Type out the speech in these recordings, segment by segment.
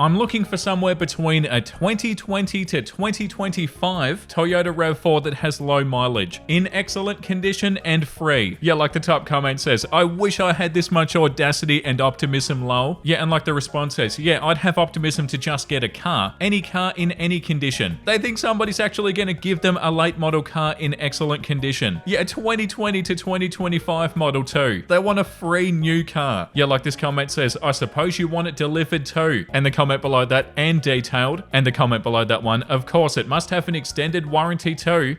I'm looking for somewhere between a 2020 to 2025 Toyota RAV4 that has low mileage, in excellent condition and free. Yeah, like the top comment says, I wish I had this much audacity and optimism, lol. Yeah, and like the response says, yeah, I'd have optimism to just get a car in any condition. They think somebody's actually going to give them a late model car in excellent condition. Yeah, a 2020 to 2025 model too. They want a free new car. Yeah, like this comment says, I suppose you want it delivered too. And the comment below that, and detailed. And the comment below that one, of course it must have an extended warranty too.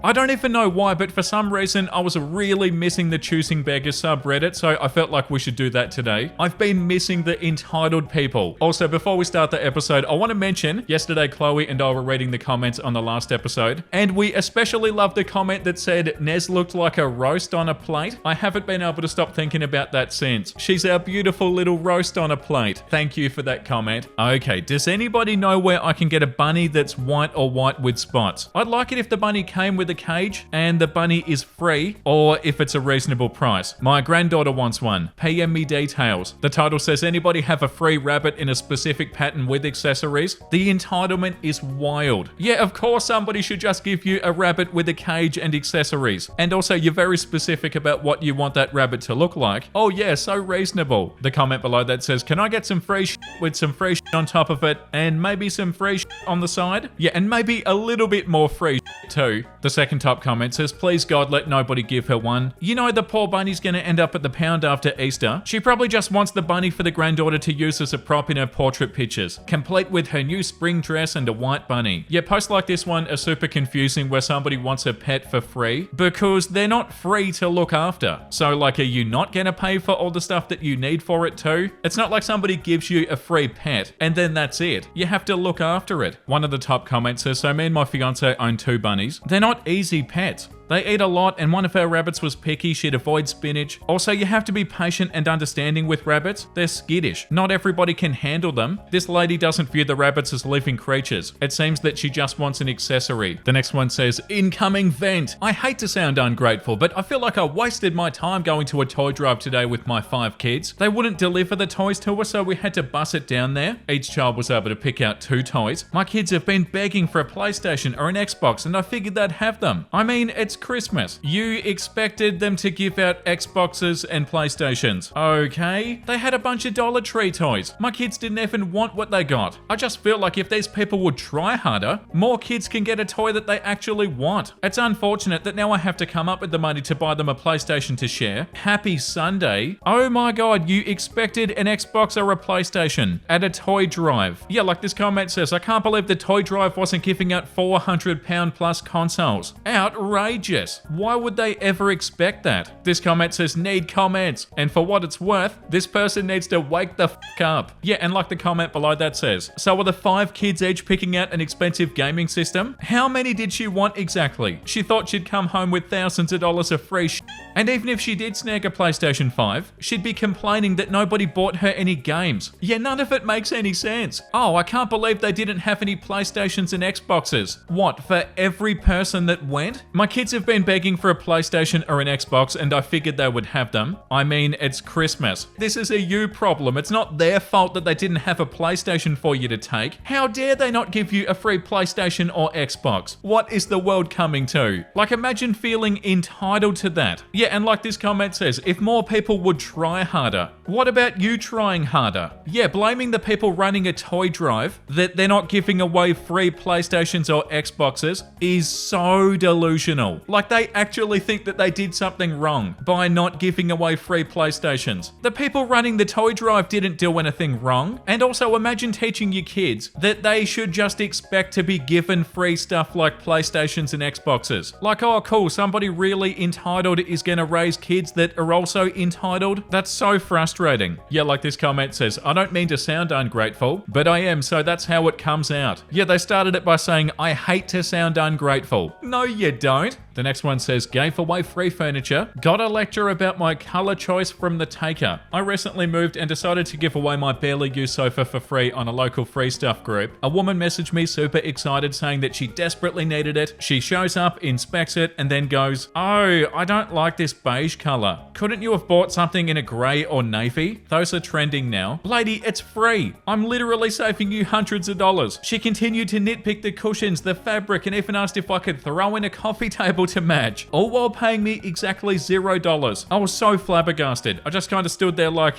I don't even know why, but for some reason, I was really missing the Choosing Beggars subreddit, so I felt like we should do that today. I've been missing the entitled people. Also, before we start the episode, I want to mention, yesterday Chloe and I were reading the comments on the last episode, and we especially loved the comment that said, Nez looked like a roast on a plate. I haven't been able to stop thinking about that since. She's our beautiful little roast on a plate. Thank you for that comment. Okay, does anybody know where I can get a bunny that's white or white with spots? I'd like it if the bunny came with a cage and the bunny is free, or if it's a reasonable price. My granddaughter wants one. PM me details. The title says, anybody have a free rabbit in a specific pattern with accessories? The entitlement is wild. Yeah, of course somebody should just give you a rabbit with a cage and accessories. And also you're very specific about what you want that rabbit to look like. Oh yeah, so reasonable. The comment below that says, can I get some free with some free on top of it and maybe some free on the side? Yeah, and maybe a little bit more free too. The second top comment says, please God, let nobody give her one. You know the poor bunny's gonna end up at the pound after Easter. She probably just wants the bunny for the granddaughter to use as a prop in her portrait pictures, complete with her new spring dress and a white bunny. Yeah, posts like this one are super confusing where somebody wants a pet for free because they're not free to look after. So like, are you not gonna pay for all the stuff that you need for it too? It's not like somebody gives you a free pet and then that's it. You have to look after it. One of the top comments says, so me and my fiance own 2 bunnies. They're not easy pets. They eat a lot, and one of our rabbits was picky. She'd avoid spinach. Also, you have to be patient and understanding with rabbits. They're skittish. Not everybody can handle them. This lady doesn't view the rabbits as living creatures. It seems that she just wants an accessory. The next one says, incoming vent. I hate to sound ungrateful, but I feel like I wasted my time going to a toy drive today with my 5 kids. They wouldn't deliver the toys to us, so we had to bus it down there. Each child was able to pick out 2 toys. My kids have been begging for a PlayStation or an Xbox, and I figured they'd have them. I mean, it's Christmas. You expected them to give out Xboxes and PlayStations. Okay. They had a bunch of Dollar Tree toys. My kids didn't even want what they got. I just feel like if these people would try harder, more kids can get a toy that they actually want. It's unfortunate that now I have to come up with the money to buy them a PlayStation to share. Happy Sunday. Oh my God, you expected an Xbox or a PlayStation at a toy drive. Yeah, like this comment says, I can't believe the toy drive wasn't giving out £400 plus consoles. Outrageous. Why would they ever expect that? This comment says, need comments. And for what it's worth, this person needs to wake the f up. Yeah, and like the comment below that says, so are the 5 kids each picking out an expensive gaming system? How many did she want exactly? She thought she'd come home with thousands of dollars of free sh**. And even if she did snag a PlayStation 5, she'd be complaining that nobody bought her any games. Yeah, none of it makes any sense. Oh, I can't believe they didn't have any PlayStations and Xboxes. What, for every person that went? My kids have been begging for a PlayStation or an Xbox and I figured they would have them. I mean, it's Christmas. This is a you problem. It's not their fault that they didn't have a PlayStation for you to take. How dare they not give you a free PlayStation or Xbox? What is the world coming to? Like, imagine feeling entitled to that. Yeah, and like this comment says, if more people would try harder. What about you trying harder? Yeah, blaming the people running a toy drive that they're not giving away free PlayStations or Xboxes is so delusional. Like, they actually think that they did something wrong by not giving away free PlayStations. The people running the toy drive didn't do anything wrong. And also imagine teaching your kids that they should just expect to be given free stuff like PlayStations and Xboxes. Like, oh cool, somebody really entitled is gonna raise kids that are also entitled. That's so frustrating. Yeah, like this comment says, I don't mean to sound ungrateful, but I am, so that's how it comes out. Yeah, they started it by saying, I hate to sound ungrateful. No, you don't. The next one says, gave away free furniture. Got a lecture about my color choice from the taker. I recently moved and decided to give away my barely used sofa for free on a local free stuff group. A woman messaged me super excited saying that she desperately needed it. She shows up, inspects it, and then goes, oh, I don't like this beige color. Couldn't you have bought something in a gray or navy? Those are trending now. Lady, it's free. I'm literally saving you hundreds of dollars. She continued to nitpick the cushions, the fabric, and even asked if I could throw in a coffee table to match, all while paying me exactly $0. I was so flabbergasted. I just kind of stood there like,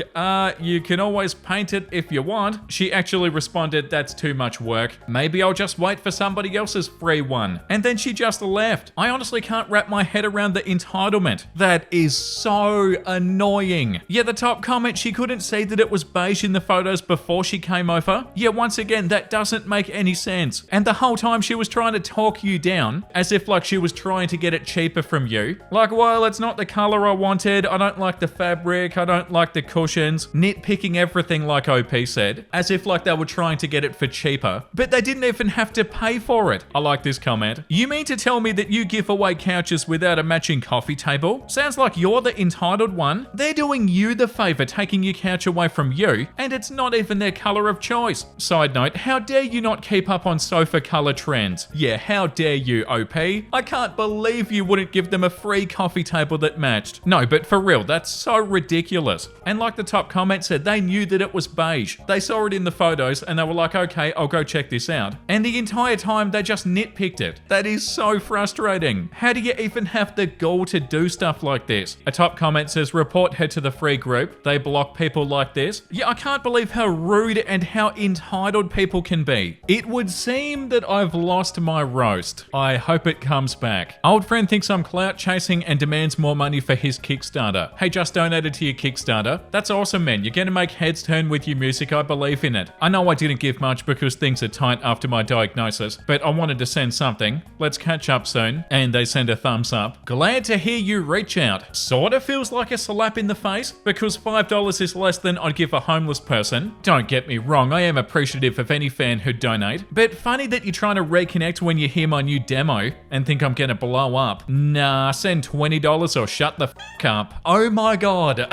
you can always paint it if you want. She actually responded, that's too much work. Maybe I'll just wait for somebody else's free one. And then she just left. I honestly can't wrap my head around the entitlement. That is so annoying. Yeah, the top comment, she couldn't see that it was beige in the photos before she came over. Yeah, once again, that doesn't make any sense. And the whole time she was trying to talk you down, as if like she was trying to get it cheaper from you. Like, well, it's not the color I wanted. I don't like the fabric. I don't like the cushions. Nitpicking everything like OP said, as if like they were trying to get it for cheaper. But they didn't even have to pay for it. I like this comment. You mean to tell me that you give away couches without a matching coffee table? Sounds like you're the entitled one. They're doing you the favor taking your couch away from you, and it's not even their color of choice. Side note, how dare you not keep up on sofa color trends? Yeah, how dare you, OP? I can't believe you wouldn't give them a free coffee table that matched. No, but for real, that's so ridiculous. And like the top comment said, they knew that it was beige. They saw it in the photos and they were like, okay, I'll go check this out. And the entire time they just nitpicked it. That is so frustrating. How do you even have the gall to do stuff like this? A top comment says, report her to the free group. They block people like this. Yeah, I can't believe how rude and how entitled people can be. It would seem that I've lost my roast. I hope it comes back. Old friend thinks I'm clout chasing and demands more money for his Kickstarter. Hey, just donated to your Kickstarter. That's awesome, man. You're gonna make heads turn with your music. I believe in it. I know I didn't give much because things are tight after my diagnosis, but I wanted to send something. Let's catch up soon. And they send a thumbs up. Glad to hear you reach out. Sorta feels like a slap in the face because $5 is less than I'd give a homeless person. Don't get me wrong, I am appreciative of any fan who'd donate, but funny that you're trying to reconnect when you hear my new demo and think I'm gonna blow up. Nah, send $20 or shut the f up. Oh my god.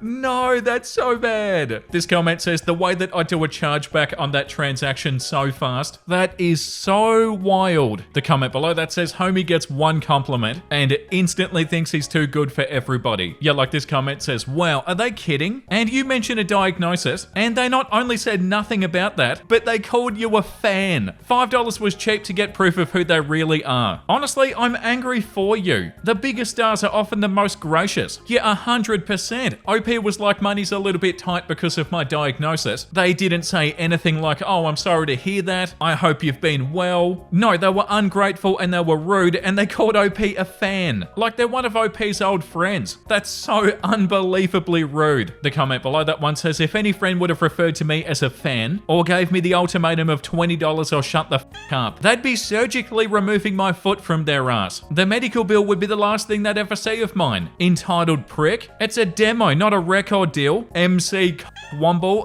No, that's so bad. This comment says, the way that I do a chargeback on that transaction so fast, that is so wild. The comment below that says, homie gets one compliment and instantly thinks he's too good for everybody. Yeah, like this comment says, wow, are they kidding? And you mentioned a diagnosis, and they not only said nothing about that, but they called you a fan. $5 was cheap to get proof of who they really are. Honestly, I'm angry for you. The bigger stars are often the most gracious. Yeah, 100%. OP was like, money's a little bit tight because of my diagnosis. They didn't say anything like, oh, I'm sorry to hear that. I hope you've been well. No, they were ungrateful and they were rude and they called OP a fan. Like they're one of OP's old friends. That's so unbelievably rude. The comment below that one says, if any friend would have referred to me as a fan or gave me the ultimatum of $20 or shut the f up, they'd be surgically removing my foot from their ass. The medical bill would be the last thing they'd ever see of mine. Entitled prick. It's a demo, not a record deal. MC Womble.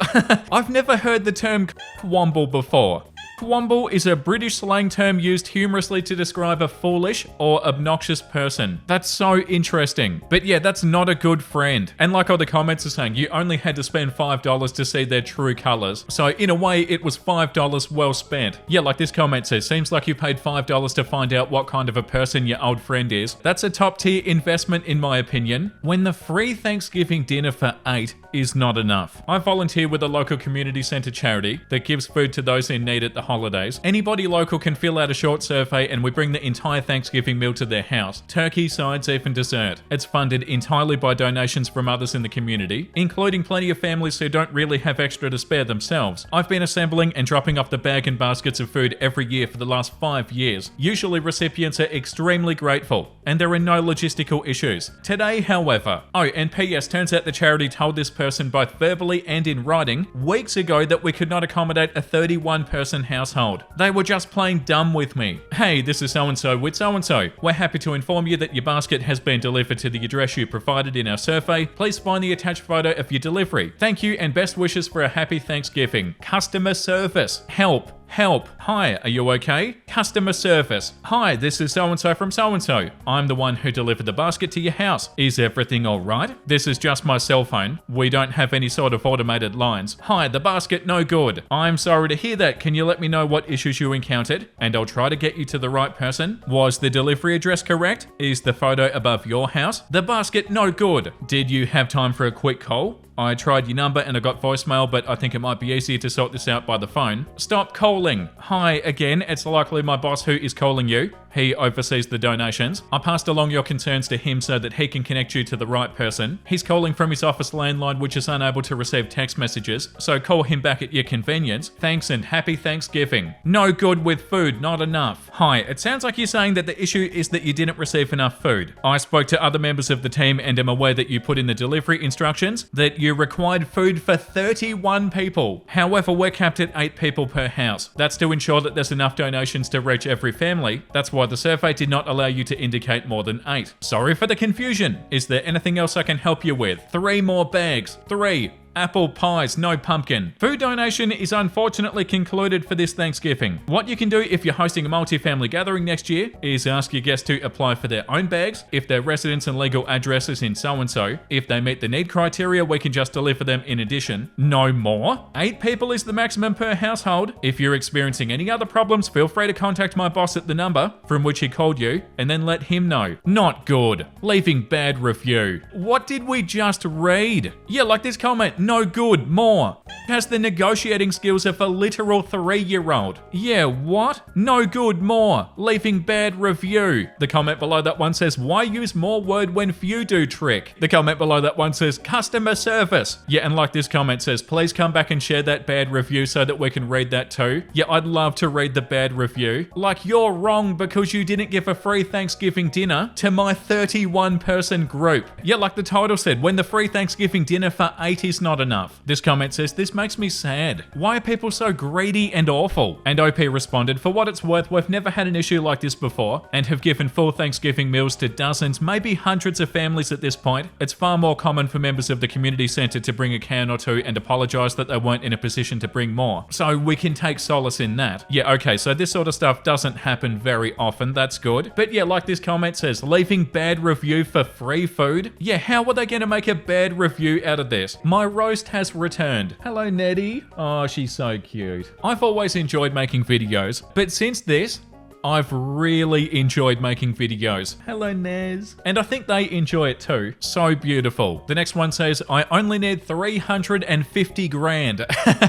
I've never heard the term Womble before. Womble is a British slang term used humorously to describe a foolish or obnoxious person. That's so interesting. But yeah, that's not a good friend. And like all the comments are saying, you only had to spend $5 to see their true colors. So in a way, it was $5 well spent. Yeah, like this comment says, seems like you paid $5 to find out what kind of a person your old friend is. That's a top tier investment in my opinion. When the free Thanksgiving dinner for 8 is not enough. I volunteer with a local community center charity that gives food to those in need at the holidays. Anybody local can fill out a short survey and we bring the entire Thanksgiving meal to their house. Turkey, sides, even dessert. It's funded entirely by donations from others in the community, including plenty of families who don't really have extra to spare themselves. I've been assembling and dropping off the bag and baskets of food every year for the last 5 years. Usually recipients are extremely grateful and there are no logistical issues. Today, however, and PS, turns out the charity told this person both verbally and in writing weeks ago that we could not accommodate a 31-person household. They were just plain dumb with me. Hey, this is so-and-so with so-and-so. We're happy to inform you that your basket has been delivered to the address you provided in our survey. Please find the attached photo of your delivery. Thank you and best wishes for a happy Thanksgiving. Customer service. Help. Help. Hi, are you okay? Customer service. Hi, this is so-and-so from so-and-so. I'm the one who delivered the basket to your house. Is everything all right? This is just my cell phone. We don't have any sort of automated lines. Hi, the basket no good. I'm sorry to hear that. Can you let me know what issues you encountered? And I'll try to get you to the right person. Was the delivery address correct? Is the photo above your house? The basket no good. Did you have time for a quick call? I tried your number and I got voicemail, but I think it might be easier to sort this out by the phone. Stop calling. Hi again, it's likely my boss who is calling you. He oversees the donations. I passed along your concerns to him so that he can connect you to the right person. He's calling from his office landline, which is unable to receive text messages, so call him back at your convenience. Thanks and happy Thanksgiving. No good with food, not enough. Hi, it sounds like you're saying that the issue is that you didn't receive enough food. I spoke to other members of the team and am aware that you put in the delivery instructions that you required food for 31 people. However, we're capped at 8 people per house. That's to ensure that there's enough donations to reach every family. That's why the survey did not allow you to indicate more than 8. Sorry for the confusion. Is there anything else I can help you with? 3 more bags. 3. Apple pies, no pumpkin. Food donation is unfortunately concluded for this Thanksgiving. What you can do if you're hosting a multi-family gathering next year is ask your guests to apply for their own bags if their residence and legal address is in so-and-so. If they meet the need criteria, we can just deliver them in addition. No more. 8 people is the maximum per household. If you're experiencing any other problems, feel free to contact my boss at the number from which he called you and then let him know. Not good. Leaving bad review. What did we just read? Yeah, like this comment. No good, more. Has the negotiating skills of a literal 3-year-old. Yeah, what? No good, more. Leaving bad review. The comment below that one says, why use more word when few do trick? The comment below that one says, customer service. Yeah, and like this comment says, please come back and share that bad review so that we can read that too. Yeah, I'd love to read the bad review. Like, you're wrong because you didn't give a free Thanksgiving dinner to my 31-person group. Yeah, like the title said, when the free Thanksgiving dinner for 8 is not enough. This comment says, this makes me sad. Why are people so greedy and awful? And OP responded, for what it's worth, we've never had an issue like this before and have given full Thanksgiving meals to dozens, maybe hundreds of families at this point. It's far more common for members of the community center to bring a can or two and apologize that they weren't in a position to bring more. So we can take solace in that. Yeah, okay, so this sort of stuff doesn't happen very often. That's good. But yeah, like this comment says, leaving bad review for free food? Yeah, how are they going to make a bad review out of this? My roast has returned. Hello, Nettie. Oh, she's so cute. I've always enjoyed making videos, but since this, I've really enjoyed making videos. Hello, Nez. And I think they enjoy it too. So beautiful. The next one says, I only need 350 grand.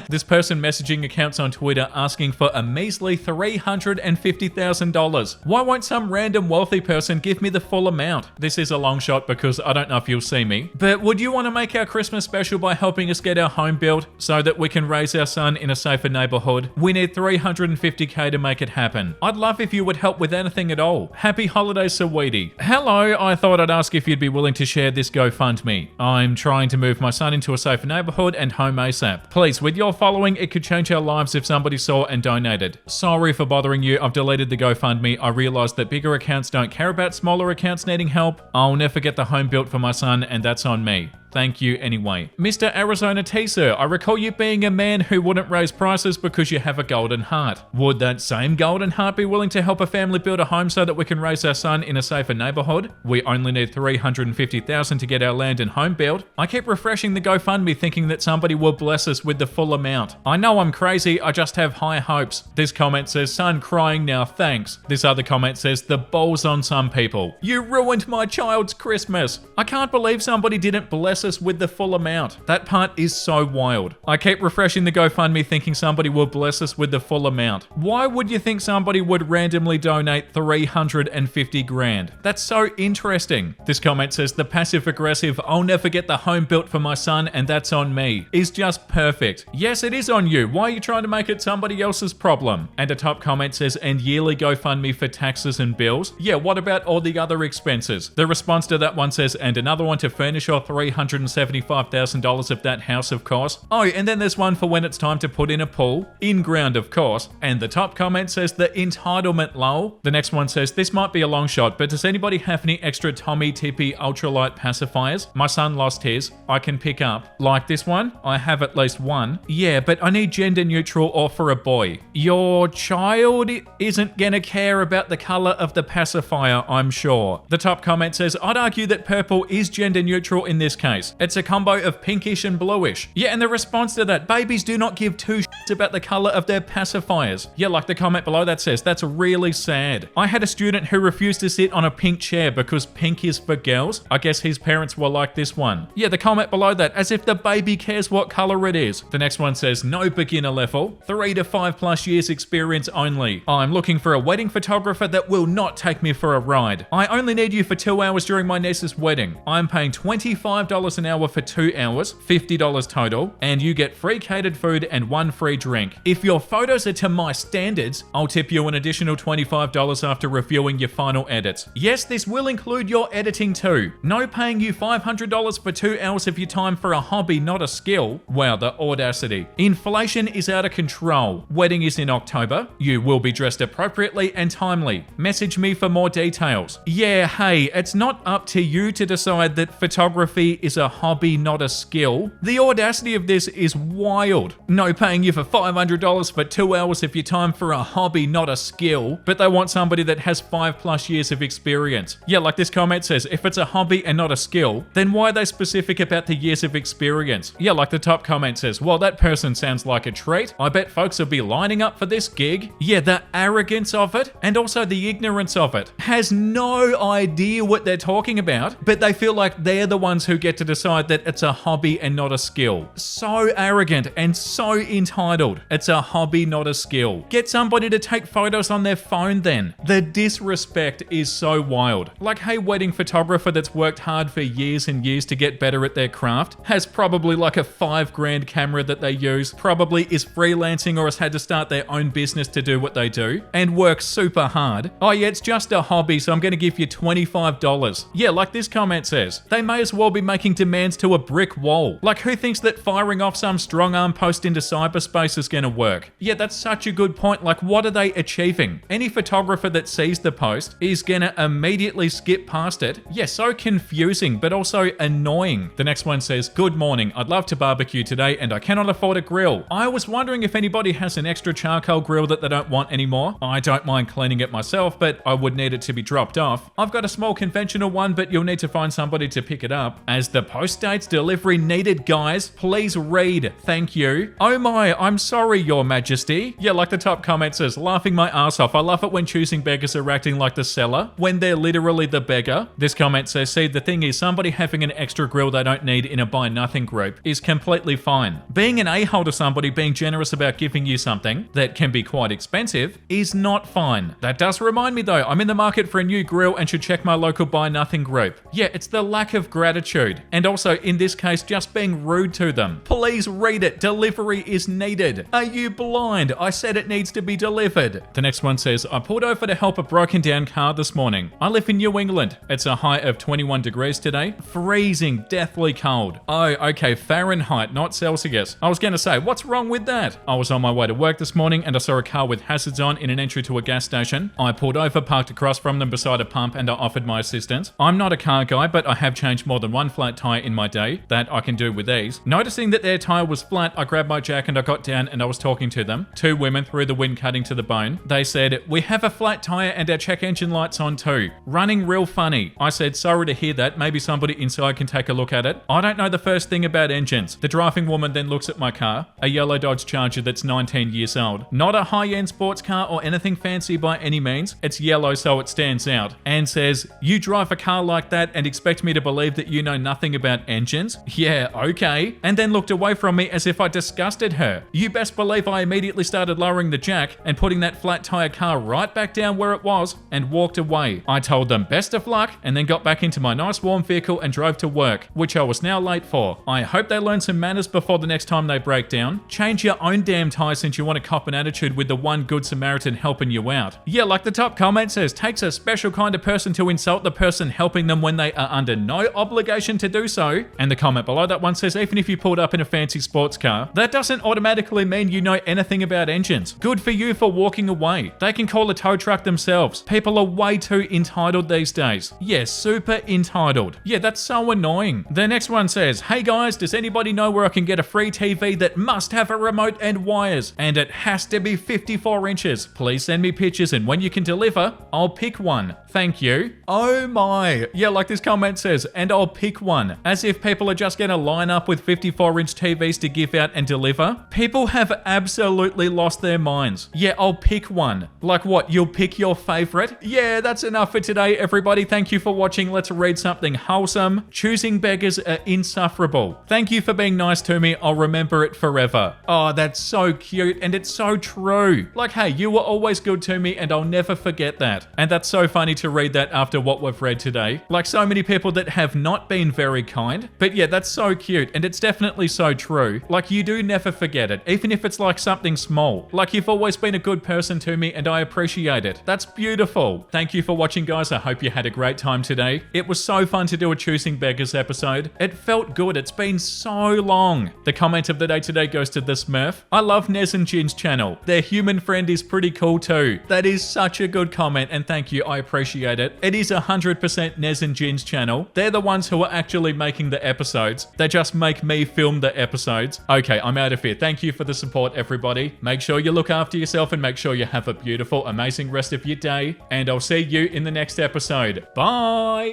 This person messaging accounts on Twitter asking for a measly $350,000. Why won't some random wealthy person give me the full amount? This is a long shot because I don't know if you'll see me, but would you want to make our Christmas special by helping us get our home built so that we can raise our son in a safer neighborhood? We need 350k to make it happen. I'd love if you would help with anything at all. Happy holidays, sweetie. Hello, I thought I'd ask if you'd be willing to share this GoFundMe. I'm trying to move my son into a safer neighborhood and home ASAP. Please, with your following, it could change our lives if somebody saw and donated. Sorry for bothering you. I've deleted the GoFundMe. I realized that bigger accounts don't care about smaller accounts needing help. I'll never get the home built for my son, and that's on me. Thank you anyway. Mr. Arizona Teaser, I recall you being a man who wouldn't raise prices because you have a golden heart. Would that same golden heart be willing to help a family build a home so that we can raise our son in a safer neighborhood? We only need $350,000 to get our land and home built. I keep refreshing the GoFundMe thinking that somebody will bless us with the full amount. I know I'm crazy, I just have high hopes. This comment says, son crying now, thanks. This other comment says, the balls on some people. You ruined my child's Christmas. I can't believe somebody didn't bless us with the full amount. That part is so wild. I keep refreshing the GoFundMe thinking somebody will bless us with the full amount. Why would you think somebody would randomly donate 350 grand? That's so interesting. This comment says, the passive aggressive, I'll never get the home built for my son and that's on me, is just perfect. Yes, it is on you. Why are you trying to make it somebody else's problem? And a top comment says, and yearly GoFundMe for taxes and bills? Yeah, what about all the other expenses? The response to that one says, and another one to furnish your $350,000 $175,000 of that house, of course. Oh, and then there's one for when it's time to put in a pool. In ground, of course. And the top comment says the entitlement lol. The next one says, this might be a long shot, but does anybody have any extra Tommy Tippy ultralight pacifiers? My son lost his. I can pick up. Like this one? I have at least one. Yeah, but I need gender neutral or for a boy. Your child isn't gonna care about the color of the pacifier, I'm sure. The top comment says, I'd argue that purple is gender neutral in this case. It's a combo of pinkish and bluish. Yeah, and the response to that, babies do not give two shits about the color of their pacifiers. Yeah, like the comment below that says, that's really sad. I had a student who refused to sit on a pink chair because pink is for girls. I guess his parents were like this one. Yeah, the comment below that, as if the baby cares what color it is. The next one says, no beginner level, 3 to 5+ years experience only. I'm looking for a wedding photographer that will not take me for a ride. I only need you for 2 hours during my niece's wedding. I'm paying $25 an hour for 2 hours, $50 total, and you get free catered food and 1 free drink. If your photos are to my standards, I'll tip you an additional $25 after reviewing your final edits. Yes, this will include your editing too. No paying you $500 for 2 hours of your time for a hobby, not a skill. Wow, the audacity. Inflation is out of control. Wedding is in October. You will be dressed appropriately and timely. Message me for more details. Yeah, hey, it's not up to you to decide that photography is a hobby, not a skill. The audacity of this is wild. No paying you for $500 for 2 hours of your time for a hobby, not a skill, but they want somebody that has 5+ years of experience. Yeah, like this comment says, if it's a hobby and not a skill, then why are they specific about the years of experience? Yeah, like the top comment says, well, that person sounds like a treat. I bet folks will be lining up for this gig. Yeah, the arrogance of it and also the ignorance of it. Has no idea what they're talking about, but they feel like they're the ones who get to decide that it's a hobby and not a skill. So arrogant and so entitled. It's a hobby, not a skill. Get somebody to take photos on their phone then. The disrespect is so wild. Like, hey, wedding photographer that's worked hard for years and years to get better at their craft, has probably like a $5,000 camera that they use, probably is freelancing or has had to start their own business to do what they do, and works super hard. Oh yeah, it's just a hobby, so I'm gonna give you $25. Yeah, like this comment says, they may as well be making demands to a brick wall. Like, who thinks that firing off some strong arm post into cyberspace is gonna work? Yeah, that's such a good point. Like, what are they achieving? Any photographer that sees the post is gonna immediately skip past it. Yeah, so confusing, but also annoying. The next one says, good morning, I'd love to barbecue today and I cannot afford a grill. I was wondering if anybody has an extra charcoal grill that they don't want anymore. I don't mind cleaning it myself, but I would need it to be dropped off. I've got a small conventional one, but you'll need to find somebody to pick it up. As the post states, delivery needed, guys. Please read. Thank you. Oh my, I'm sorry, Your Majesty. Yeah, like the top comment says, laughing my ass off. I love it when choosing beggars are acting like the seller, when they're literally the beggar. This comment says, see, the thing is, somebody having an extra grill they don't need in a buy nothing group is completely fine. Being an a-hole to somebody being generous about giving you something that can be quite expensive is not fine. That does remind me though, I'm in the market for a new grill and should check my local buy nothing group. Yeah, it's the lack of gratitude. And also, in this case, just being rude to them. Please read it. Delivery is needed. Are you blind? I said it needs to be delivered. The next one says, I pulled over to help a broken down car this morning. I live in New England. It's a high of 21 degrees today. Freezing, deathly cold. Oh, okay, Fahrenheit, not Celsius. I was gonna say, what's wrong with that? I was on my way to work this morning and I saw a car with hazards on in an entry to a gas station. I pulled over, parked across from them beside a pump, and I offered my assistance. I'm not a car guy, but I have changed more than one flat tire in my day. That I can do with ease. Noticing that their tire was flat, I grabbed my jack and I got down and I was talking to them. 2 women through the wind cutting to the bone. They said, we have a flat tire and our check engine light's on too. Running real funny. I said, sorry to hear that. Maybe somebody inside can take a look at it. I don't know the first thing about engines. The driving woman then looks at my car, a yellow Dodge Charger that's 19 years old. Not a high-end sports car or anything fancy by any means. It's yellow so it stands out. And says, you drive a car like that and expect me to believe that you know nothing about engines? Yeah, okay. And then looked away from me as if I disgusted her. You best believe I immediately started lowering the jack and putting that flat tire car right back down where it was and walked away. I told them best of luck and then got back into my nice warm vehicle and drove to work, which I was now late for. I hope they learn some manners before the next time they break down. Change your own damn tire since you want to cop an attitude with the one good Samaritan helping you out. Yeah, like the top comment says, takes a special kind of person to insult the person helping them when they are under no obligation to do so. And the comment below that one says, even if you pulled up in a fancy sports car, that doesn't automatically mean you know anything about engines. Good for you for walking away. They can call a tow truck themselves. People are way too entitled these days. Yeah, super entitled. Yeah, that's so annoying. The next one says, hey guys, does anybody know where I can get a free TV that must have a remote and wires? And it has to be 54 inches. Please send me pictures and when you can deliver, I'll pick one. Thank you. Oh my. Yeah, like this comment says, and I'll pick one. As if people are just going to line up with 54-inch TVs to give out and deliver. People have absolutely lost their minds. Yeah, I'll pick one. Like what? You'll pick your favorite? Yeah, that's enough for today, everybody. Thank you for watching. Let's read something wholesome. Choosing beggars are insufferable. Thank you for being nice to me. I'll remember it forever. Oh, that's so cute and it's so true. Like, hey, you were always good to me and I'll never forget that. And that's so funny to read that after what we've read today. Like so many people that have not been very kind. But yeah, that's so cute and it's definitely so true. Like you do never forget it, even if it's like something small. Like you've always been a good person to me and I appreciate it. That's beautiful. Thank you for watching, guys. I hope you had a great time today. It was so fun to do a Choosing Beggars episode. It felt good. It's been so long. The comment of the day today goes to the Smurf. I love Nez and Jin's channel. Their human friend is pretty cool too. That is such a good comment and thank you. I appreciate it. It is 100% Nez and Jin's channel. They're the ones who are actually making the episodes. They just make me film the episodes. Okay, I'm out of here. Thank you for the support, everybody. Make sure you look after yourself and make sure you have a beautiful, amazing rest of your day. And I'll see you in the next episode. Bye!